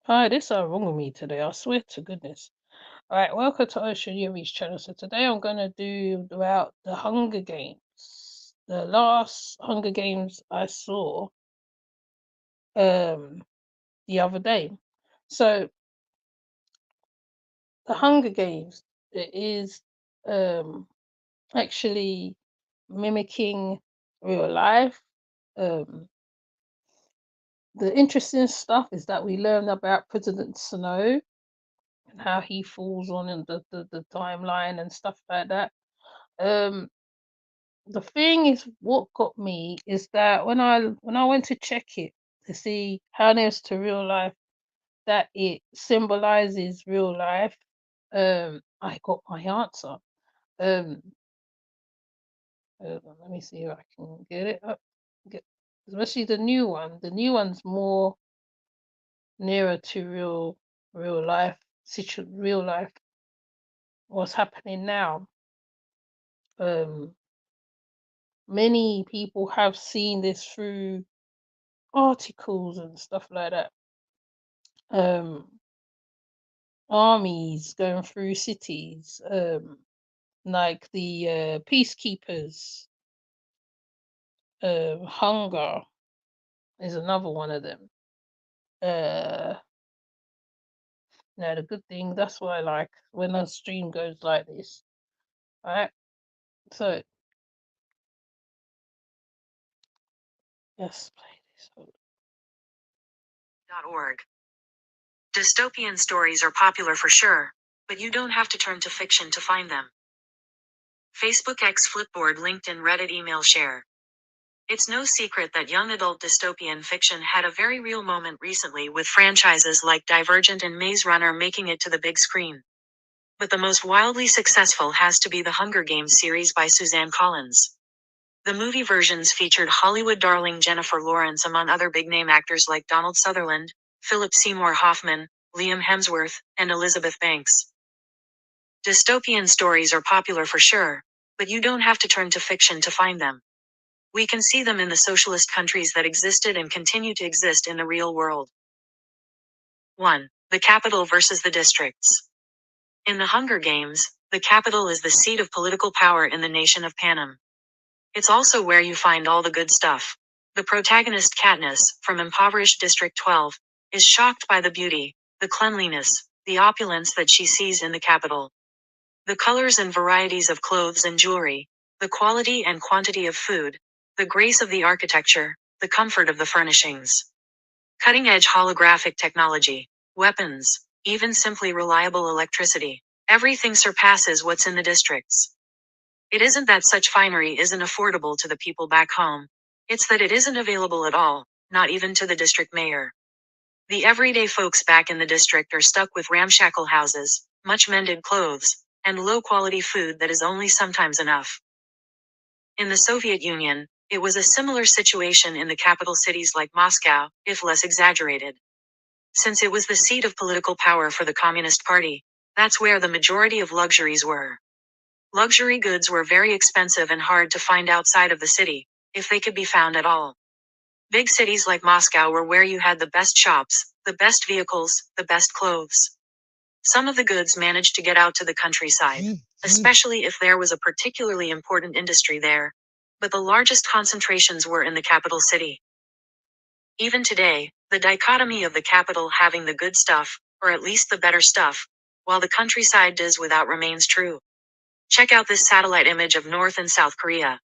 Hi, this is wrong with me today. I swear to goodness. All right, welcome to Ocean Yuri's channel. So today I'm gonna do about the Hunger Games. The last Hunger Games I saw um the other day. So the Hunger Games, it is um actually mimicking real life. Um the interesting stuff is that we learn about President Snow and how he falls on in the timeline and stuff like that. Um, the thing is, what got me is that when I went to check it to see how near to real life that it symbolizes real life, I got my answer. Um, let me see if I can get it up. Get, especially the new one. The new one's more nearer to real life real life. What's happening now? Um, many people have seen this through articles and stuff like that. Um, armies going through cities, like the peacekeepers. Hunger is another one of them. Uh, the good thing that's why I like when a stream goes like this, right? So let's play this. .org. Dystopian stories are popular for sure, but you don't have to turn to fiction to find them. Facebook, X, Flipboard, LinkedIn, Reddit, email share. It's no secret that young adult dystopian fiction had a very real moment recently with franchises like Divergent and Maze Runner making it to the big screen. But the most wildly successful has to be the Hunger Games series by Suzanne Collins. The movie versions featured Hollywood darling Jennifer Lawrence among other big-name actors like Donald Sutherland, Philip Seymour Hoffman, Liam Hemsworth, and Elizabeth Banks. Dystopian stories are popular for sure, but you don't have to turn to fiction to find them. We can see them in the socialist countries that existed and continue to exist in the real world. 1. The capital versus the districts. In the Hunger Games, the capital is the seat of political power in the nation of Panem. It's also where you find all the good stuff. The protagonist Katniss, from impoverished District 12, is shocked by the beauty, the cleanliness, the opulence that she sees in the capital. The colors and varieties of clothes and jewelry, the quality and quantity of food, the grace of the architecture, the comfort of the furnishings. Cutting-edge holographic technology, weapons, even simply reliable electricity. Everything surpasses what's in the districts. It isn't that such finery isn't affordable to the people back home. It's that it isn't available at all, not even to the district mayor. The everyday folks back in the district are stuck with ramshackle houses, much mended clothes, and low-quality food that is only sometimes enough. In the Soviet Union, it was a similar situation in the capital cities like Moscow, if less exaggerated. Since it was the seat of political power for the Communist Party, that's where the majority of luxuries were. Luxury goods were very expensive and hard to find outside of the city, if they could be found at all. Big cities like Moscow were where you had the best shops, the best vehicles, the best clothes. Some of the goods managed to get out to the countryside, especially if there was a particularly important industry there. But the largest concentrations were in the capital city. Even today, the dichotomy of the capital having the good stuff, or at least the better stuff, while the countryside does without remains true. Check out this satellite image of North and South Korea.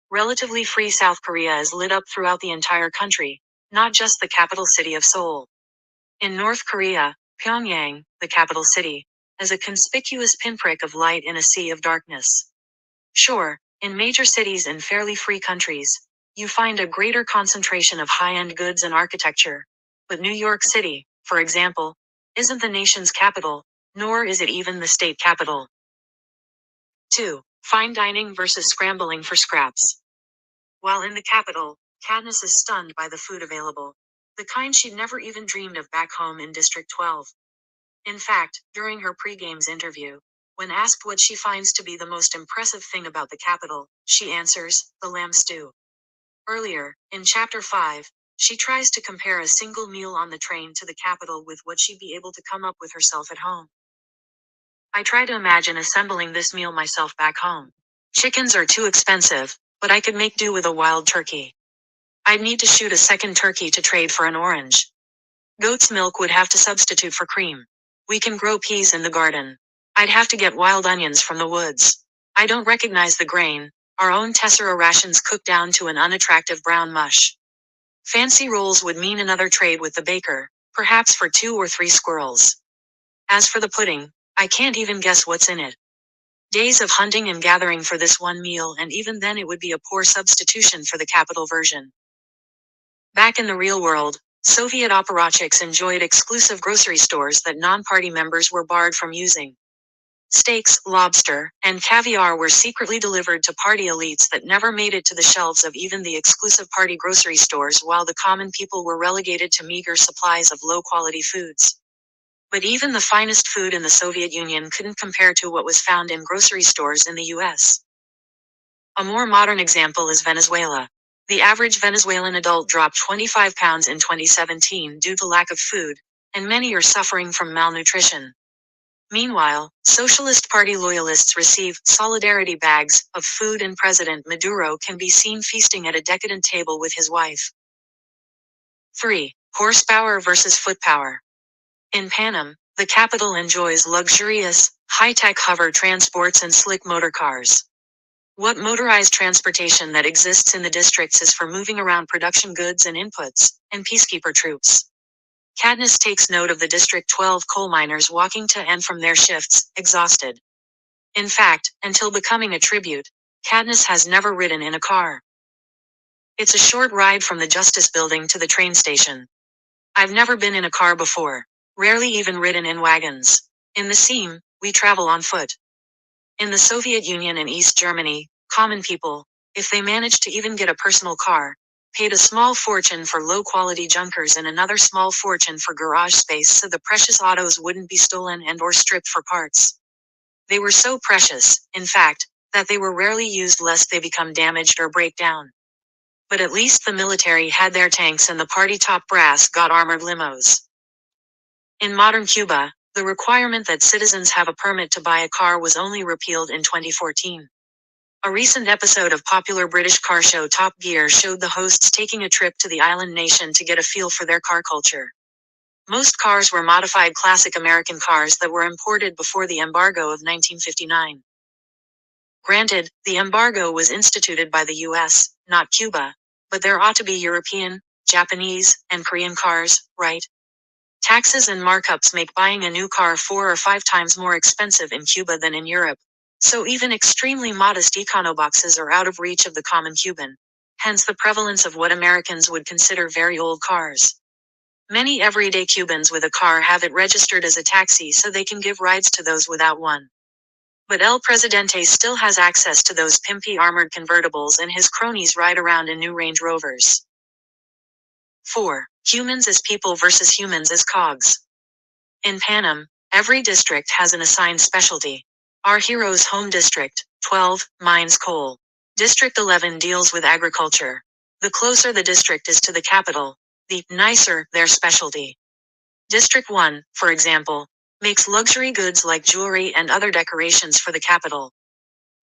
Relatively free South Korea is lit up throughout the entire country, not just the capital city of Seoul. In North Korea, Pyongyang, the capital city, is a conspicuous pinprick of light in a sea of darkness. Sure, in major cities and fairly free countries, you find a greater concentration of high-end goods and architecture. But New York City, for example, isn't the nation's capital, nor is it even the state capital. 2. Fine dining versus scrambling for scraps. While in the capital, Katniss is stunned by the food available, the kind she'd never even dreamed of back home in District 12. In fact, during her pre-games interview, when asked what she finds to be the most impressive thing about the capital, she answers, the lamb stew. Earlier, in Chapter 5, She tries to compare a single meal on the train to the capital with what she'd be able to come up with herself at home. I try to imagine assembling this meal myself back home. Chickens are too expensive, but I could make do with a wild turkey. I'd need to shoot a second turkey to trade for an orange. Goat's milk would have to substitute for cream. We can grow peas in the garden. I'd have to get wild onions from the woods. I don't recognize the grain, our own tessera rations cooked down to an unattractive brown mush. Fancy rolls would mean another trade with the baker, perhaps for 2 or 3 squirrels. As for the pudding, I can't even guess what's in it. Days of hunting and gathering for this one meal, and even then it would be a poor substitution for the capital version. Back in the real world, Soviet apparatchiks enjoyed exclusive grocery stores that non-party members were barred from using. Steaks, lobster, and caviar were secretly delivered to party elites that never made it to the shelves of even the exclusive party grocery stores, while the common people were relegated to meager supplies of low-quality foods. But even the finest food in the Soviet Union couldn't compare to what was found in grocery stores in the US. A more modern example is Venezuela. The average Venezuelan adult dropped 25 pounds in 2017 due to lack of food, and many are suffering from malnutrition. Meanwhile, Socialist Party loyalists receive solidarity bags of food, and President Maduro can be seen feasting at a decadent table with his wife. 3. Horsepower versus foot power. In Panama, the capital enjoys luxurious, high-tech hover transports and slick motor cars. What motorized transportation that exists in the districts is for moving around production goods and inputs, and peacekeeper troops. Cadmus takes note of the District 12 coal miners walking to and from their shifts, exhausted. In fact, until becoming a tribute, Cadmus has never ridden in a car. It's a short ride from the Justice Building to the train station. I've never been in a car before, rarely even ridden in wagons. In the Seam, we travel on foot. In the Soviet Union and East Germany, common people, if they managed to even get a personal car, paid a small fortune for low-quality junkers and another small fortune for garage space so the precious autos wouldn't be stolen and or stripped for parts. They were so precious, in fact, that they were rarely used lest they become damaged or break down. But at least the military had their tanks and the party top brass got armored limos. In modern Cuba, the requirement that citizens have a permit to buy a car was only repealed in 2014. A recent episode of popular British car show Top Gear showed the hosts taking a trip to the island nation to get a feel for their car culture. Most cars were modified classic American cars that were imported before the embargo of 1959. Granted, the embargo was instituted by the US, not Cuba, but there ought to be European, Japanese, and Korean cars, right? Taxes and markups make buying a new car 4 or 5 times more expensive in Cuba than in Europe. So even extremely modest econoboxes are out of reach of the common Cuban, hence the prevalence of what Americans would consider very old cars. Many everyday Cubans with a car have it registered as a taxi so they can give rides to those without one. But El Presidente still has access to those pimpy armored convertibles, and his cronies ride around in new Range Rovers. 4. Humans as people versus humans as cogs. In Panama, every district has an assigned specialty. Our hero's home district, 12, mines coal. District 11 deals with agriculture. The closer the district is to the capital, the nicer their specialty. District 1, for example, makes luxury goods like jewelry and other decorations for the capital.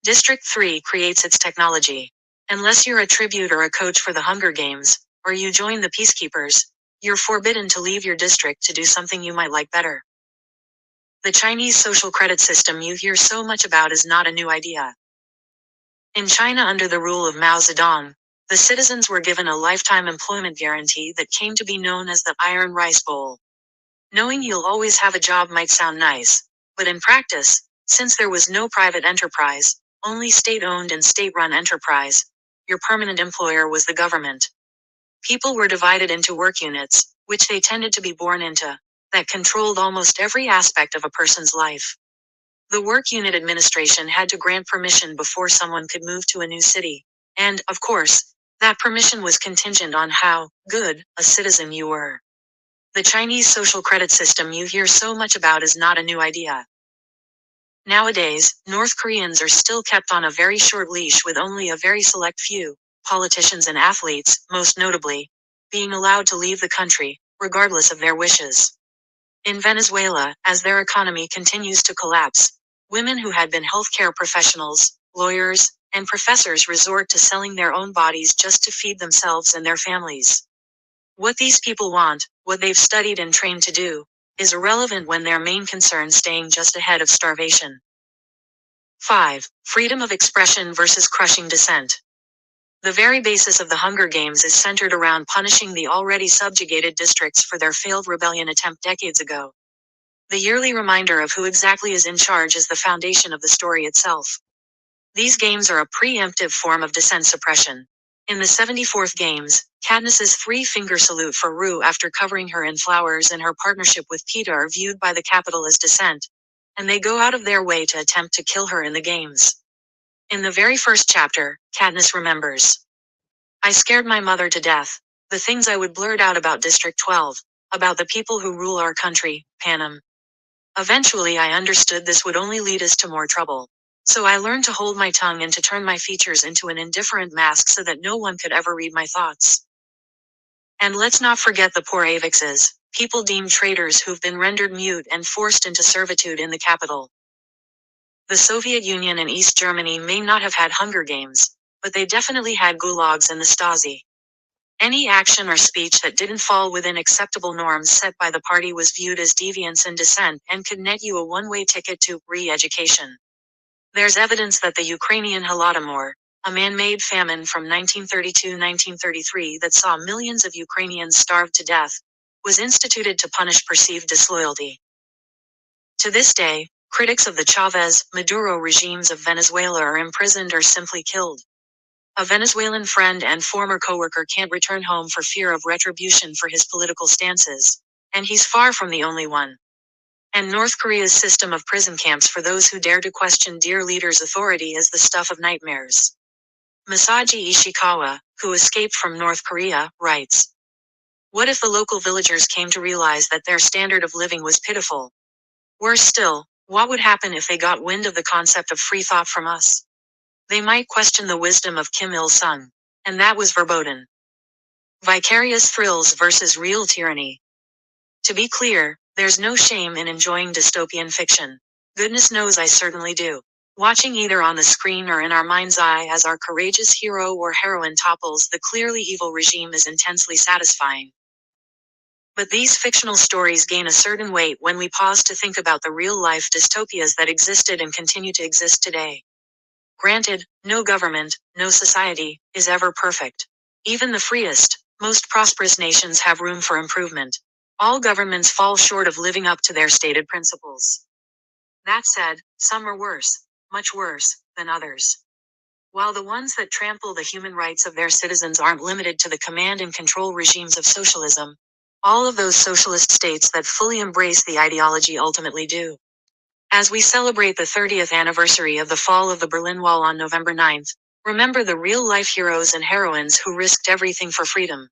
District 3 creates its technology. Unless you're a tribute or a coach for the Hunger Games, or you join the peacekeepers, you're forbidden to leave your district to do something you might like better. The Chinese social credit system you hear so much about is not a new idea. In China under the rule of Mao Zedong, the citizens were given a lifetime employment guarantee that came to be known as the Iron Rice Bowl. Knowing you'll always have a job might sound nice, but in practice, since there was no private enterprise, only state-owned and state-run enterprise, your permanent employer was the government. People were divided into work units, which they tended to be born into, that controlled almost every aspect of a person's life. The work unit administration had to grant permission before someone could move to a new city, and, of course, that permission was contingent on how good a citizen you were. The Chinese social credit system you hear so much about is not a new idea. Nowadays, North Koreans are still kept on a very short leash with only a very select few, politicians and athletes, most notably, being allowed to leave the country, regardless of their wishes. In Venezuela, as their economy continues to collapse, women who had been healthcare professionals, lawyers, and professors resort to selling their own bodies just to feed themselves and their families. What these people want, what they've studied and trained to do, is irrelevant when their main concern staying just ahead of starvation. 5. Freedom of expression versus crushing dissent. The very basis of the Hunger Games is centered around punishing the already subjugated districts for their failed rebellion attempt decades ago. The yearly reminder of who exactly is in charge is the foundation of the story itself. These games are a preemptive form of dissent suppression. In the 74th Games, Katniss's three-finger salute for Rue after covering her in flowers and her partnership with Peeta are viewed by the capital as dissent, and they go out of their way to attempt to kill her in the games. In the very first chapter, Katniss remembers. I scared my mother to death. The things I would blurt out about District 12, about the people who rule our country, Panem. Eventually I understood this would only lead us to more trouble. So I learned to hold my tongue and to turn my features into an indifferent mask so that no one could ever read my thoughts. And let's not forget the poor Avixes, people deemed traitors who've been rendered mute and forced into servitude in the capital. The Soviet Union and East Germany may not have had Hunger Games, but they definitely had gulags and the Stasi. Any action or speech that didn't fall within acceptable norms set by the party was viewed as deviance and dissent and could net you a one-way ticket to re-education. There's evidence that the Ukrainian Holodomor, a man-made famine from 1932-1933 that saw millions of Ukrainians starve to death, was instituted to punish perceived disloyalty. To this day, critics of the Chavez, Maduro regimes of Venezuela are imprisoned or simply killed. A Venezuelan friend and former coworker can't return home for fear of retribution for his political stances, and he's far from the only one. And North Korea's system of prison camps for those who dare to question dear leaders' authority is the stuff of nightmares. Masaji Ishikawa, who escaped from North Korea, writes, what if the local villagers came to realize that their standard of living was pitiful? Worse still, what would happen if they got wind of the concept of free thought from us? They might question the wisdom of Kim Il-sung. And that was verboten. Vicarious thrills versus real tyranny. To be clear, there's no shame in enjoying dystopian fiction. Goodness knows I certainly do. Watching either on the screen or in our mind's eye as our courageous hero or heroine topples the clearly evil regime is intensely satisfying. But these fictional stories gain a certain weight when we pause to think about the real-life dystopias that existed and continue to exist today. Granted, no government, no society, is ever perfect. Even the freest, most prosperous nations have room for improvement. All governments fall short of living up to their stated principles. That said, some are worse, much worse, than others. While the ones that trample the human rights of their citizens aren't limited to the command and control regimes of socialism, all of those socialist states that fully embrace the ideology ultimately do. As we celebrate the 30th anniversary of the fall of the Berlin Wall on November 9th, remember the real-life heroes and heroines who risked everything for freedom.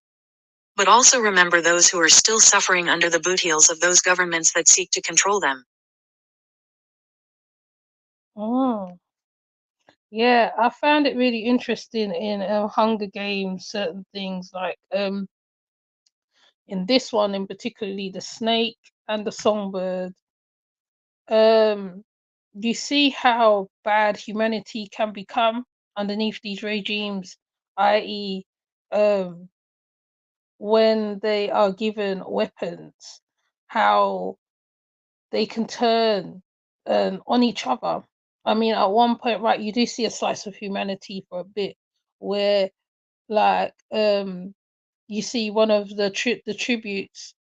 But also remember those who are still suffering under the bootheels of those governments that seek to control them. Mm. Yeah, I found it really interesting in Hunger Games, certain things like in this one in particularly the snake and the songbird. You see how bad humanity can become underneath these regimes, i.e., um, when they are given weapons, how they can turn on each other. I mean, at one point, right, you do see a slice of humanity for a bit, where like you see one of the tributes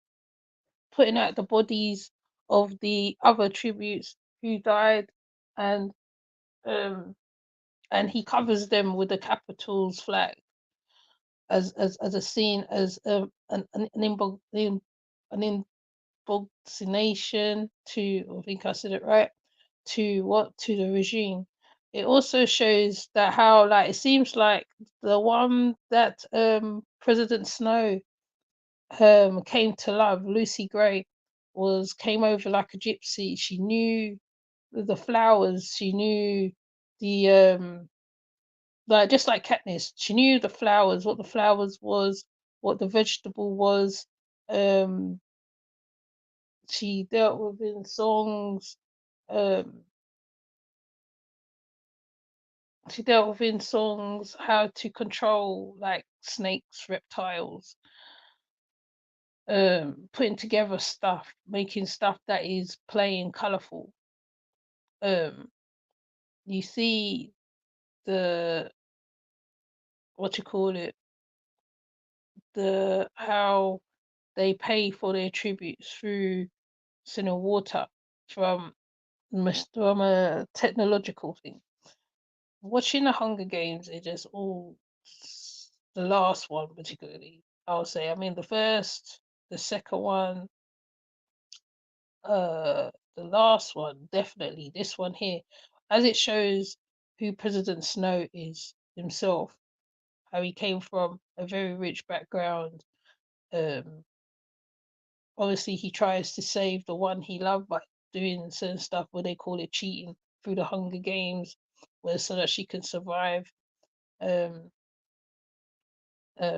putting out the bodies of the other tributes who died, and um and he covers them with the Capitol's flag as a scene as an imbocilation to, I think I said it right, to the regime. It also shows that how like it seems like the one that President Snow came to love, Lucy Gray, came over like a gypsy. She knew the flowers, she knew the like just like Katniss, she knew the flowers, what the flowers was, what the vegetable was. She dealt with in songs. She dealt with in songs how to control like snakes, reptiles, putting together stuff, making stuff that is plain, colourful. You see the what you call it, the how they pay for their tributes through water from from a technological thing. Watching the Hunger Games is just all the last one particularly. I'll say. I mean, the first, the second one, the last one, definitely. This one here, as it shows who President Snow is himself, how he came from a very rich background. Obviously, he tries to save the one he loved by doing certain stuff where they call it cheating through the Hunger Games, where so that she can survive.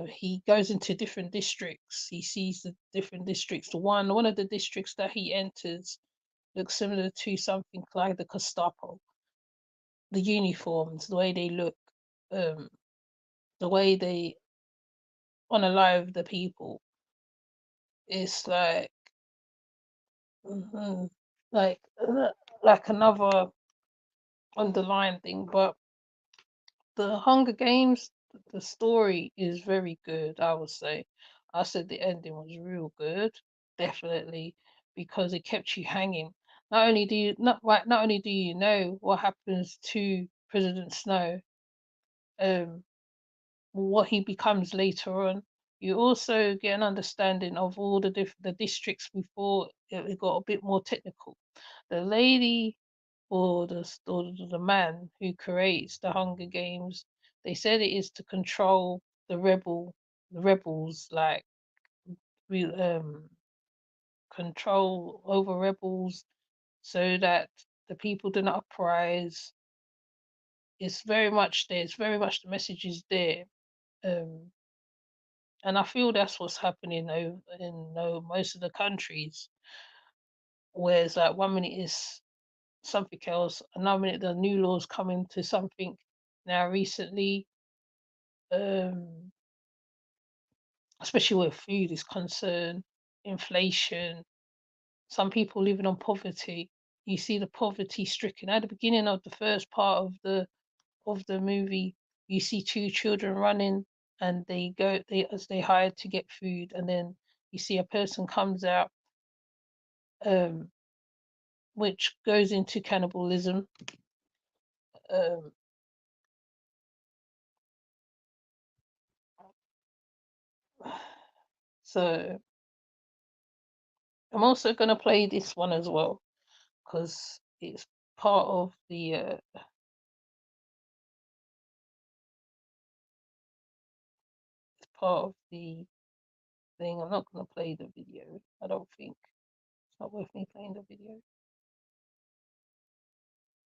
He goes into different districts. He sees the different districts. One of the districts that he enters looks similar to something like the Gestapo. The uniforms, the way they look, the way they unalive the people. It's like, mhm, like like another underlying thing. But the Hunger Games, the story is very good. I would say. I said the ending was real good, definitely, because it kept you hanging. Not only do you know what happens to President Snow, um, what he becomes later on, you also get an understanding of all the districts before it got a bit more technical. The lady or the man who creates the Hunger Games, they said it is to control the rebels, like control over rebels, so that the people do not uprise. It's very much there. It's very much the message is there, and I feel that's what's happening in most of the countries. Whereas like 1 minute is something else, another minute the new laws coming to something now recently, especially where food is concerned, inflation, some people living on poverty. You see the poverty stricken at the beginning of the first part of the movie. You see two children running, and they hired to get food, and then you see a person comes out, um, which goes into cannibalism. Um, so I'm also going to play this one as well because it's part of the thing. I'm not going to play the video. I don't think it's not worth me playing the video.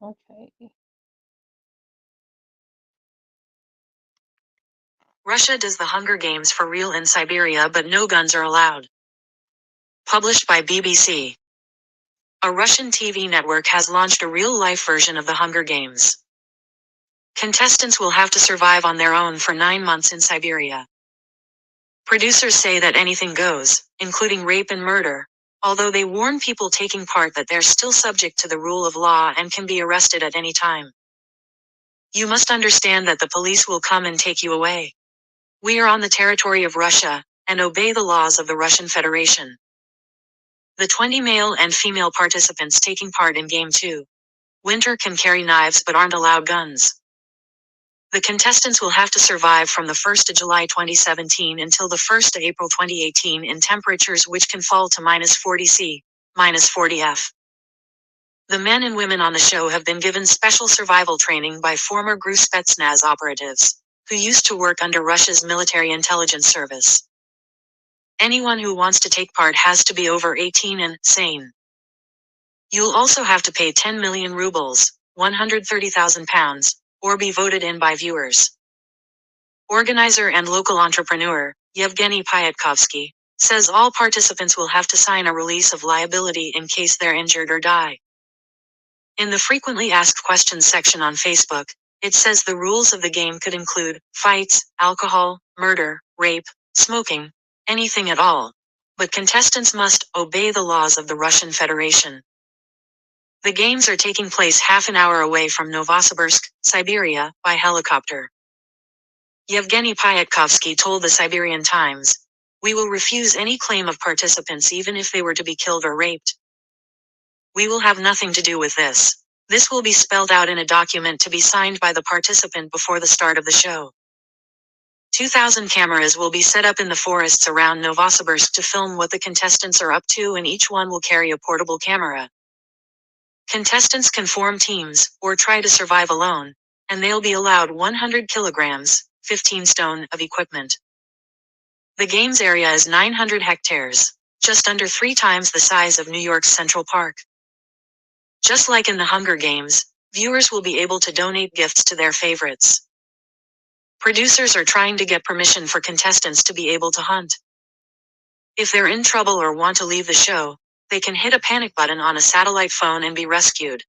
Okay. Russia does the Hunger Games for real in Siberia, but no guns are allowed. Published by BBC. A Russian TV network has launched a real-life version of the Hunger Games. Contestants will have to survive on their own for 9 months in Siberia. Producers say that anything goes, including rape and murder, although they warn people taking part that they're still subject to the rule of law and can be arrested at any time. You must understand that the police will come and take you away. We are on the territory of Russia, and obey the laws of the Russian Federation. The 20 male and female participants taking part in Game 2. Winter can carry knives but aren't allowed guns. The contestants will have to survive from the 1st of July 2017 until the 1st of April 2018 in temperatures which can fall to -40 C, -40 F. The men and women on the show have been given special survival training by former GRU Spetsnaz operatives, who used to work under Russia's military intelligence service. Anyone who wants to take part has to be over 18 and sane. You'll also have to pay 10 million rubles, £130,000, or be voted in by viewers. Organizer and local entrepreneur, Yevgeny Pyatkovsky, says all participants will have to sign a release of liability in case they're injured or die. In the frequently asked questions section on Facebook, it says the rules of the game could include fights, alcohol, murder, rape, smoking, anything at all. But contestants must obey the laws of the Russian Federation. The games are taking place half an hour away from Novosibirsk, Siberia, by helicopter. Yevgeny Pyatkovsky told the Siberian Times, "We will refuse any claim of participants even if they were to be killed or raped. We will have nothing to do with this. This will be spelled out in a document to be signed by the participant before the start of the show." 2,000 cameras will be set up in the forests around Novosibirsk to film what the contestants are up to, and each one will carry a portable camera. Contestants can form teams, or try to survive alone, and they'll be allowed 100 kilograms, 15 stone, of equipment. The games area is 900 hectares, just under 3 times the size of New York's Central Park. Just like in the Hunger Games, viewers will be able to donate gifts to their favorites. Producers are trying to get permission for contestants to be able to hunt. If they're in trouble or want to leave the show, they can hit a panic button on a satellite phone and be rescued.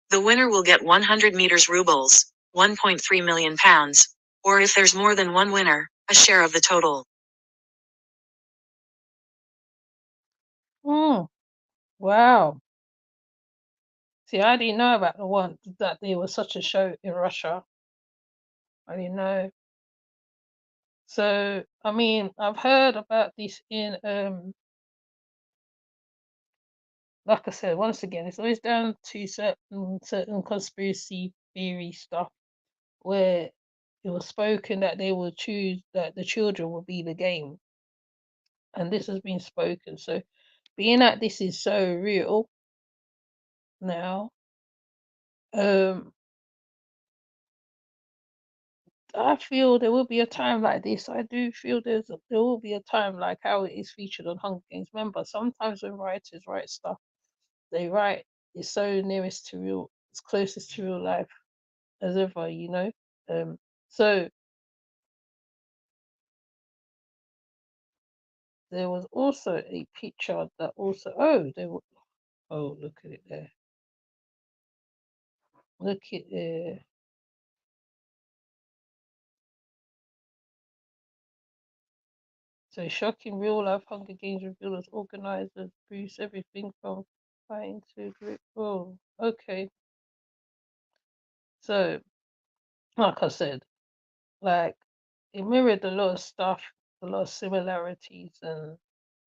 The winner will get 100 meters rubles, 1.3 million pounds, or if there's more than one winner, a share of the total. Wow. See, I didn't know about the one that there was such a show in Russia. I didn't know. So, I mean, I've heard about this in like I said, once again, it's always down to certain conspiracy theory stuff where it was spoken that they will choose that the children will be the game, and this has been spoken. So, being that this is so real now, um, I feel there will be a time like this. I do feel there will be a time like how it is featured on Hunger Games. Remember, sometimes when writers write stuff, they write it's so nearest to real, it's closest to real life as ever, you know. So there was also a picture that also look at it there. Look at there. So shocking real life Hunger Games reveal as organizers Bruce everything from fighting to grip. Oh, okay. So like I said, like it mirrored a lot of stuff, a lot of similarities, and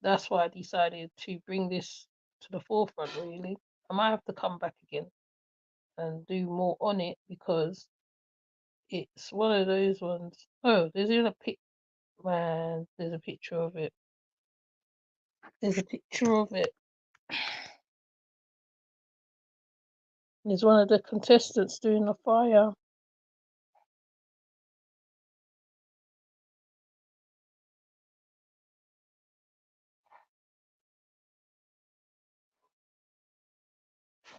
that's why I decided to bring this to the forefront. Really, I might have to come back again and do more on it because it's one of those ones. Oh, there's even a pic. Man, there's a picture of it. There's a picture of it. There's one of the contestants doing the fire.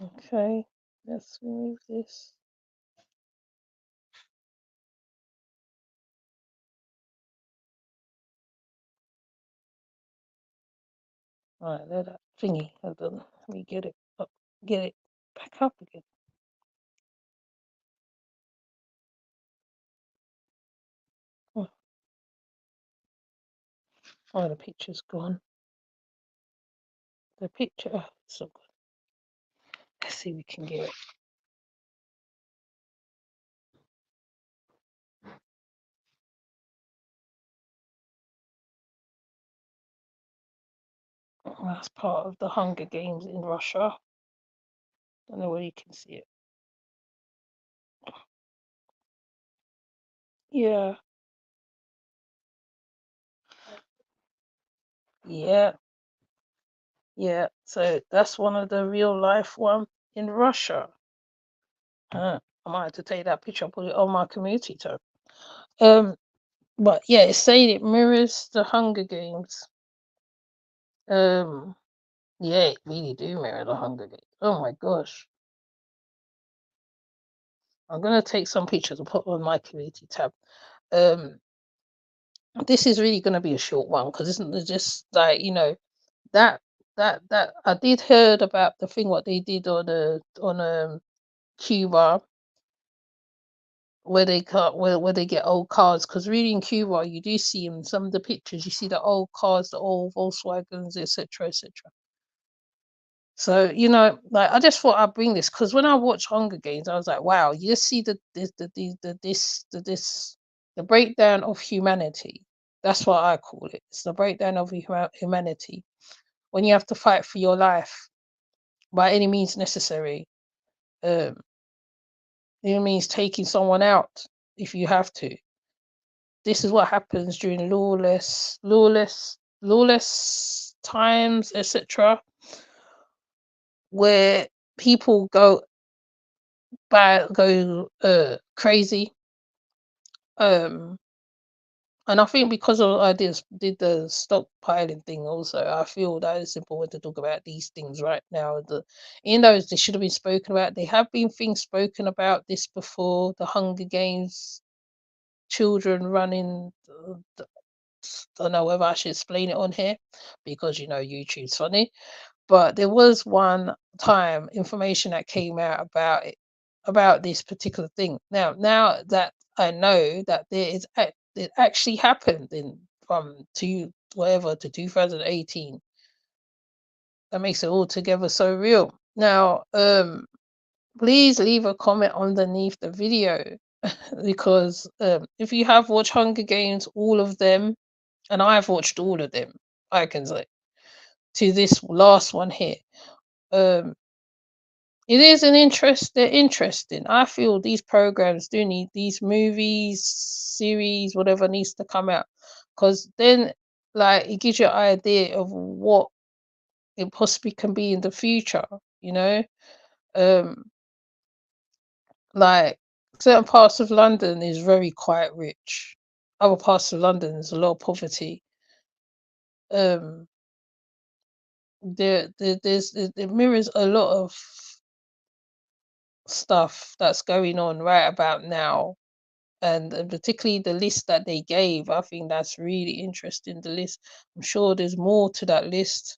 Okay, let's remove this. Alright, let that thingy. Hold on. Let me get it up. Get it back up again. Oh, the picture's gone. The picture. Oh, so good. Let's see if we can get it. That's part of the Hunger Games in Russia. Don't know where you can see it. Yeah. Yeah. Yeah. So that's one of the real life one in Russia. I might have to take that picture and put it on my community tab. But yeah, it's saying it mirrors the Hunger Games. Yeah, it really do mirror the Hunger Games. Oh my gosh. I'm gonna take some pictures and put on my community tab. this is really going to be a short one because it's just like, that that I did heard about the thing what they did on Cuba, where they cut where they get old cars, because really in Cuba you do see in some of the pictures, you see the old cars, the old Volkswagens, etc., etc. So, like, I just thought I'd bring this because when I watched Hunger Games, I was like, wow, you just see the breakdown of humanity. That's what I call it. It's the breakdown of humanity when you have to fight for your life by any means necessary. Um, it means taking someone out if you have to. This is what happens during lawless times, etc., where people go crazy. Um, and I think because of I did the stockpiling thing also, I feel that it's important to talk about these things right now. Even though they should have been spoken about, they have been things spoken about this before. The Hunger Games, children running. Don't know whether I should explain it on here because YouTube's funny. But there was one time information that came out about it, about this particular thing. Now that I know that it actually happened in from to 2018, that makes it altogether so real. Now, please leave a comment underneath the video because if you have watched Hunger Games, all of them, and I've watched all of them, I can say, to this last one here. Um, it is they're interesting. I feel these programs do need these movies, series, whatever needs to come out, because then, like, it gives you an idea of what it possibly can be in the future. You know, um, like certain parts of London is very quite rich. Other parts of London there's a lot of poverty. Um, it mirrors a lot of stuff that's going on right about now, and particularly the list that they gave. I think that's really interesting. The list, I'm sure there's more to that list.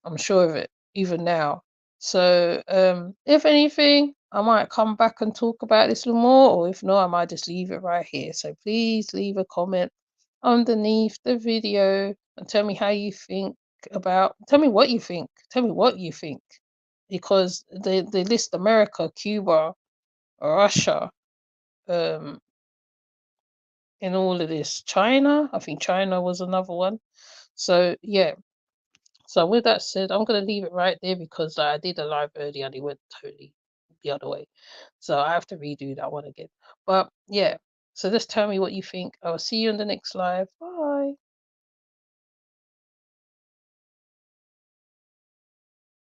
I'm sure of it even now. So if anything, I might come back and talk about this a little more, or if not, I might just leave it right here. So please leave a comment underneath the video and tell me how you think tell me what you think. Tell me what you think. Because they list America, Cuba, Russia, um, in all of this. China, I think China was another one. So yeah. So with that said, I'm gonna leave it right there because I did a live earlier and it went totally the other way. So I have to redo that one again. But yeah. So just tell me what you think. I will see you in the next live. Bye.